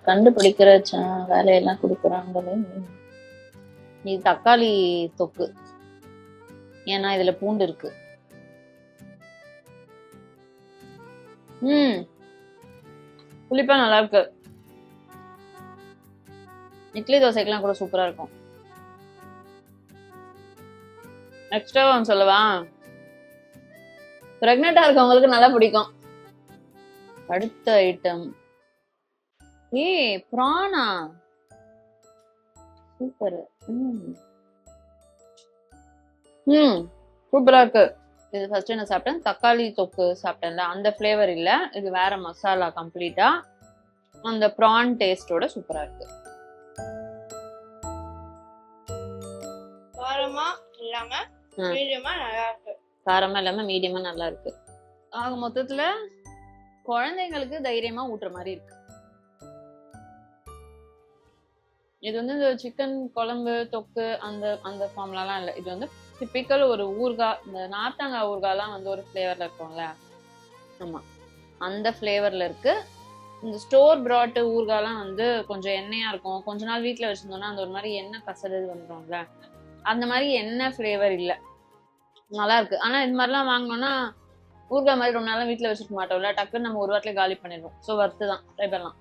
கண்டுபிடிக்கிற வேலையெல்லாம் கொடுக்குறாங்களே. இது தக்காளி தொக்கு, ஏன்னா இதுல பூண்டு இருக்கு. புளிப்பா நல்லா இருக்கு. இட்லி தோசைக்கெல்லாம் கூட சூப்பரா இருக்கும். எக்ஸ்ட்ரா ஒன்று சொல்லவா? பிரெக்னெண்டா இருக்கவங்களுக்கு நல்லா பிடிக்கும். அடுத்த ஐட்டம் பிரானா, சூப்பர். சூப்பரா இருக்கு. இது ஃபர்ஸ்ட் என்ன சாப்பிட்டேன், தக்காளி தொக்கு சாப்பிட்டேன்ல, அந்த ஃபிளேவர் இல்ல, இது வேற மசாலா கம்ப்ளீட்டா. அந்த ப்ரான் டேஸ்டோட சூப்பரா இருக்கு. காரமா இல்லாம மீடியமா நல்லா இருக்கு. காரமா இல்லாம மீடியமா நல்லா இருக்கு. ஆக மொத்தத்துல குழந்தைங்களுக்கு தைரியமா ஊட்டுற மாதிரி இருக்கு. இது வந்து இந்த சிக்கன் குழம்பு தொக்கு அந்த அந்த ஃபார்ம்லாம் இல்லை. இது வந்து டிப்பிக்கல் ஒரு ஊறுகாய், இந்த நார்த்தங்காய் ஊறுகாய்லாம் வந்து ஒரு ஃப்ளேவர்ல இருக்கும்ல, ஆமா அந்த ஃப்ளேவர்ல இருக்கு. இந்த ஸ்டோர் பிராட் ஊறுகாய்லாம் வந்து கொஞ்சம் எண்ணெயா இருக்கும். கொஞ்ச நாள் வீட்டுல வச்சிருந்தோம்னா அந்த ஒரு மாதிரி எண்ணெய் கசடுது வந்துடும்ல, அந்த மாதிரி எண்ணெய் ஃப்ளேவர் இல்லை, நல்லா இருக்கு. ஆனா இது மாதிரிலாம் வாங்கினோம்னா ஊறுகாய் மாதிரி ரொம்ப நாளா வீட்டுல வச்சுக்க மாட்டோம்ல, டக்குன்னு நம்ம ஒரு வாரத்துல காலி பண்ணிடுவோம். ஸோ வறுத்து தான் ட்ரை பண்ணலாம்.